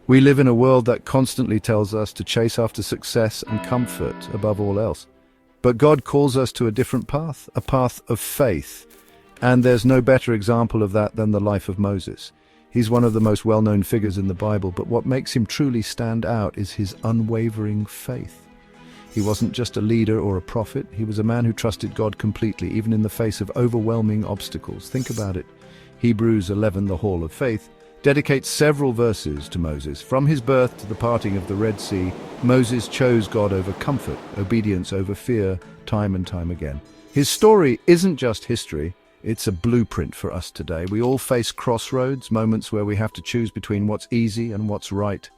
We live in a world that constantly tells us to chase after success and comfort above all else. But God calls us to a different path, a path of faith. And there's no better example of that than the life of Moses. He's one of the most well-known figures in the Bible, but what makes him truly stand out is his unwavering faith. He wasn't just a leader or a prophet, he was a man who trusted God completely, even in the face of overwhelming obstacles. Think about it. Hebrews 11, the Hall of Faith, dedicates several verses to Moses. From his birth to the parting of the Red Sea, Moses chose God over comfort, obedience over fear, time and time again. His story isn't just history, it's a blueprint for us today. We all face crossroads, moments where we have to choose between what's easy and what's right,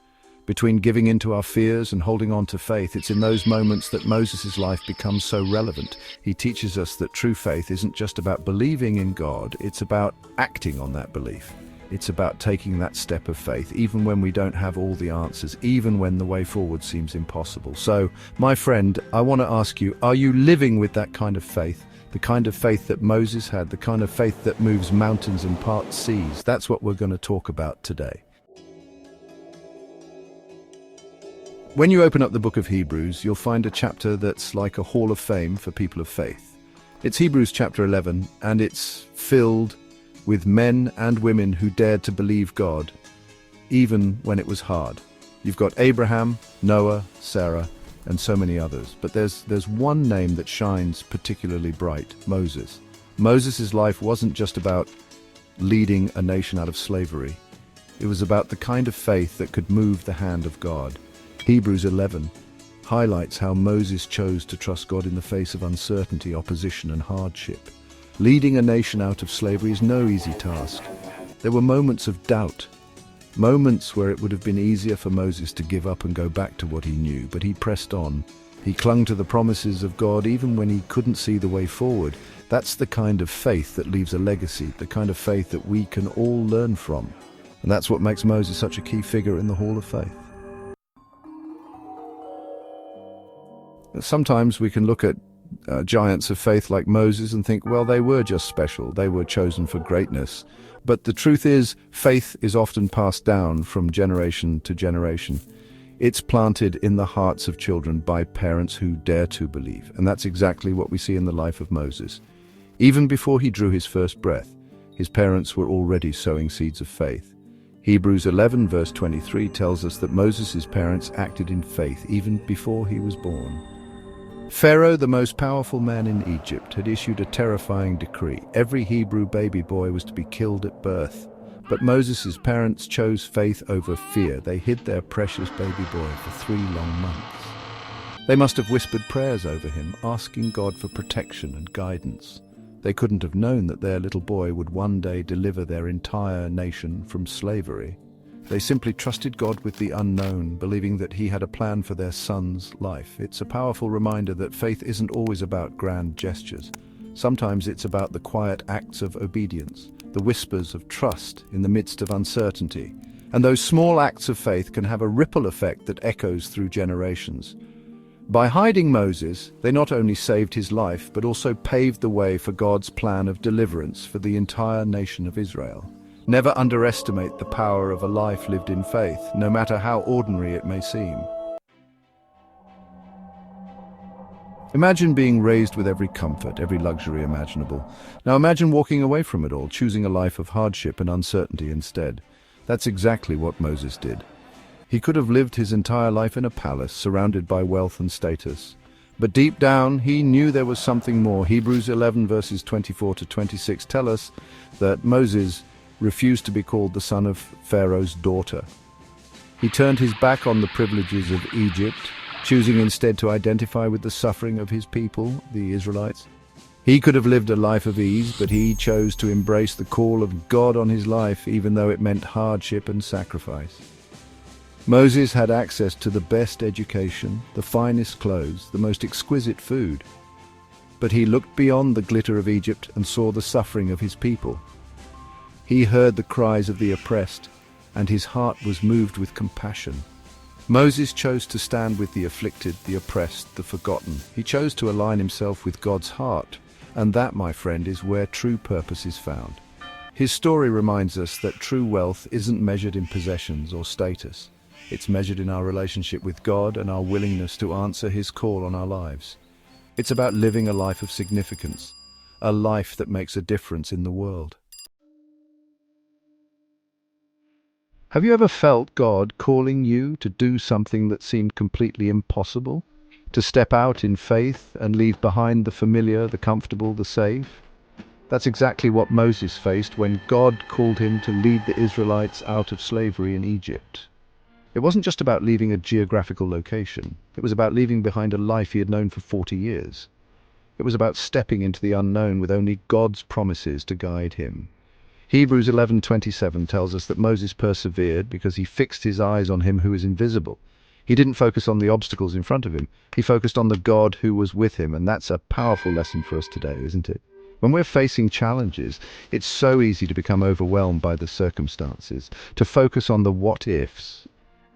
between giving in to our fears and holding on to faith. It's in those moments that Moses' life becomes so relevant. He teaches us that true faith isn't just about believing in God, it's about acting on that belief. It's about taking that step of faith, even when we don't have all the answers, even when the way forward seems impossible. So, my friend, I want to ask you, are you living with that kind of faith? The kind of faith that Moses had, the kind of faith that moves mountains and parts seas? That's what we're going to talk about today. When you open up the book of Hebrews, you'll find a chapter that's like a hall of fame for people of faith. It's Hebrews chapter 11, and it's filled with men and women who dared to believe God, even when it was hard. You've got Abraham, Noah, Sarah, and so many others. But there's one name that shines particularly bright: Moses. Moses' life wasn't just about leading a nation out of slavery. It was about the kind of faith that could move the hand of God. Hebrews 11 highlights how Moses chose to trust God in the face of uncertainty, opposition, and hardship. Leading a nation out of slavery is no easy task. There were moments of doubt, moments where it would have been easier for Moses to give up and go back to what he knew, but he pressed on. He clung to the promises of God even when he couldn't see the way forward. That's the kind of faith that leaves a legacy, the kind of faith that we can all learn from. And that's what makes Moses such a key figure in the Hall of Faith. Sometimes we can look at giants of faith like Moses and think, well, they were just special. They were chosen for greatness. But the truth is, faith is often passed down from generation to generation. It's planted in the hearts of children by parents who dare to believe. And that's exactly what we see in the life of Moses. Even before he drew his first breath, his parents were already sowing seeds of faith. Hebrews 11 verse 23 tells us that Moses' parents acted in faith even before he was born. Pharaoh, the most powerful man in Egypt, had issued a terrifying decree. Every Hebrew baby boy was to be killed at birth. But Moses' parents chose faith over fear. They hid their precious baby boy for 3 long months. They must have whispered prayers over him, asking God for protection and guidance. They couldn't have known that their little boy would one day deliver their entire nation from slavery. They simply trusted God with the unknown, believing that he had a plan for their son's life. It's a powerful reminder that faith isn't always about grand gestures. Sometimes it's about the quiet acts of obedience, the whispers of trust in the midst of uncertainty. And those small acts of faith can have a ripple effect that echoes through generations. By hiding Moses, they not only saved his life, but also paved the way for God's plan of deliverance for the entire nation of Israel. Never underestimate the power of a life lived in faith, no matter how ordinary it may seem. Imagine being raised with every comfort, every luxury imaginable. Now imagine walking away from it all, choosing a life of hardship and uncertainty instead. That's exactly what Moses did. He could have lived his entire life in a palace, surrounded by wealth and status. But deep down, he knew there was something more. Hebrews 11 verses 24 to 26 tell us that Moses refused to be called the son of Pharaoh's daughter. He turned his back on the privileges of Egypt, choosing instead to identify with the suffering of his people, the Israelites. He could have lived a life of ease, but he chose to embrace the call of God on his life, even though it meant hardship and sacrifice. Moses had access to the best education, the finest clothes, the most exquisite food. But he looked beyond the glitter of Egypt and saw the suffering of his people. He heard the cries of the oppressed, and his heart was moved with compassion. Moses chose to stand with the afflicted, the oppressed, the forgotten. He chose to align himself with God's heart, and that, my friend, is where true purpose is found. His story reminds us that true wealth isn't measured in possessions or status. It's measured in our relationship with God and our willingness to answer His call on our lives. It's about living a life of significance, a life that makes a difference in the world. Have you ever felt God calling you to do something that seemed completely impossible? To step out in faith and leave behind the familiar, the comfortable, the safe? That's exactly what Moses faced when God called him to lead the Israelites out of slavery in Egypt. It wasn't just about leaving a geographical location. It was about leaving behind a life he had known for 40 years. It was about stepping into the unknown with only God's promises to guide him. Hebrews 11:27 tells us that Moses persevered because he fixed his eyes on him who is invisible. He didn't focus on the obstacles in front of him. He focused on the God who was with him, and that's a powerful lesson for us today, isn't it? When we're facing challenges, it's so easy to become overwhelmed by the circumstances, to focus on the what-ifs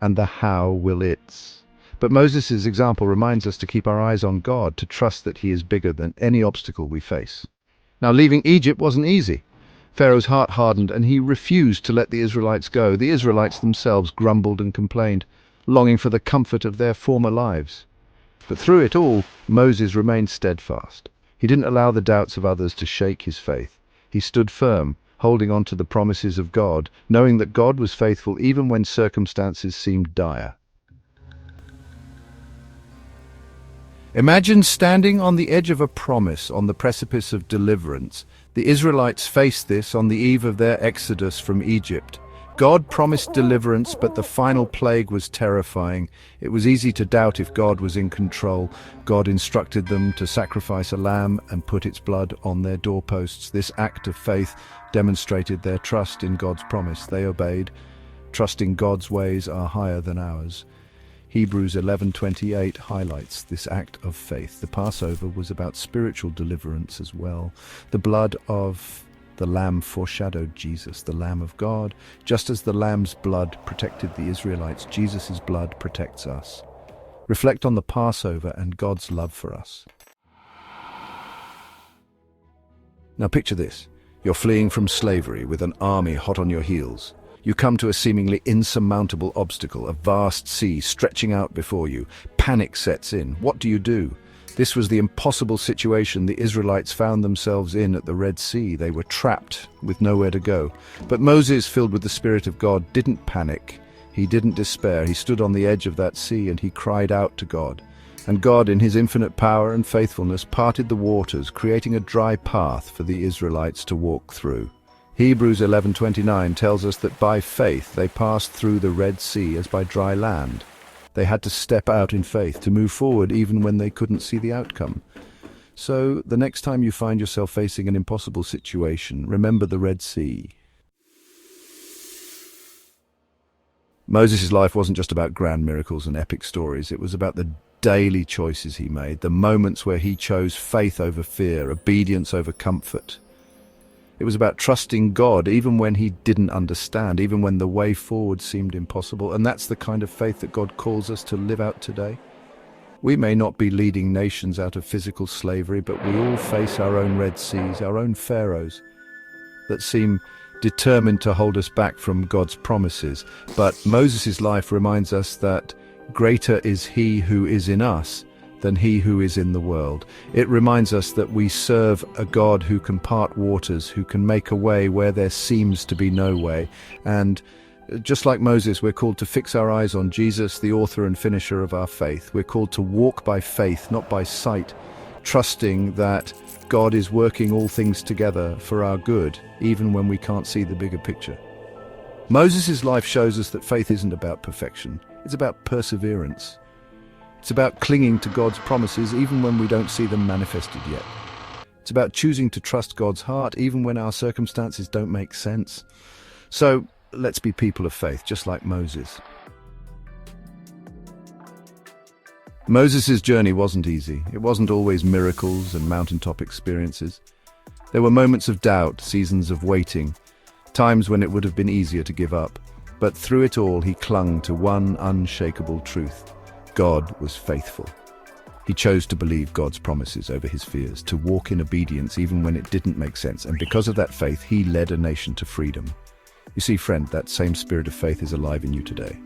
and the how will it's. But Moses' example reminds us to keep our eyes on God, to trust that He is bigger than any obstacle we face. Now, leaving Egypt wasn't easy. Pharaoh's heart hardened and he refused to let the Israelites go. The Israelites themselves grumbled and complained, longing for the comfort of their former lives. But through it all, Moses remained steadfast. He didn't allow the doubts of others to shake his faith. He stood firm, holding on to the promises of God, knowing that God was faithful even when circumstances seemed dire. Imagine standing on the edge of a promise, on the precipice of deliverance. The Israelites faced this on the eve of their exodus from Egypt. God promised deliverance, but the final plague was terrifying. It was easy to doubt if God was in control. God instructed them to sacrifice a lamb and put its blood on their doorposts. This act of faith demonstrated their trust in God's promise. They obeyed. Trusting God's ways are higher than ours. Hebrews 11:28 highlights this act of faith. The Passover was about spiritual deliverance as well. The blood of the lamb foreshadowed Jesus, the Lamb of God. Just as the lamb's blood protected the Israelites, Jesus' blood protects us. Reflect on the Passover and God's love for us. Now picture this. You're fleeing from slavery with an army hot on your heels. You come to a seemingly insurmountable obstacle, a vast sea stretching out before you. Panic sets in. What do? This was the impossible situation the Israelites found themselves in at the Red Sea. They were trapped with nowhere to go. But Moses, filled with the Spirit of God, didn't panic. He didn't despair. He stood on the edge of that sea and he cried out to God. And God, in His infinite power and faithfulness, parted the waters, creating a dry path for the Israelites to walk through. Hebrews 11:29 tells us that by faith they passed through the Red Sea as by dry land. They had to step out in faith to move forward even when they couldn't see the outcome. So the next time you find yourself facing an impossible situation, remember the Red Sea. Moses' life wasn't just about grand miracles and epic stories. It was about the daily choices he made, the moments where he chose faith over fear, obedience over comfort. It was about trusting God even when he didn't understand, even when the way forward seemed impossible. And that's the kind of faith that God calls us to live out today. We may not be leading nations out of physical slavery, but we all face our own Red Seas, our own Pharaohs that seem determined to hold us back from God's promises. But Moses' life reminds us that greater is He who is in us than he who is in the world. It reminds us that we serve a God who can part waters, who can make a way where there seems to be no way. And just like Moses, we're called to fix our eyes on Jesus, the author and finisher of our faith. We're called to walk by faith, not by sight, trusting that God is working all things together for our good, even when we can't see the bigger picture. Moses' life shows us that faith isn't about perfection. It's about perseverance. It's about clinging to God's promises even when we don't see them manifested yet. It's about choosing to trust God's heart even when our circumstances don't make sense. So let's be people of faith, just like Moses. Moses' journey wasn't easy. It wasn't always miracles and mountaintop experiences. There were moments of doubt, seasons of waiting, times when it would have been easier to give up. But through it all, he clung to one unshakable truth. God was faithful. He chose to believe God's promises over his fears, to walk in obedience even when it didn't make sense, and because of that faith, he led a nation to freedom. You see, friend, that same spirit of faith is alive in you today.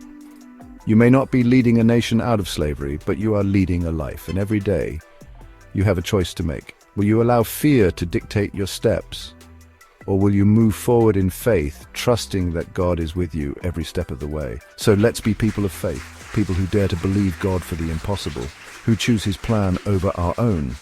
You may not be leading a nation out of slavery, but you are leading a life, and every day you have a choice to make. Will you allow fear to dictate your steps? Or will you move forward in faith, trusting that God is with you every step of the way? So let's be people of faith, people who dare to believe God for the impossible, who choose his plan over our own,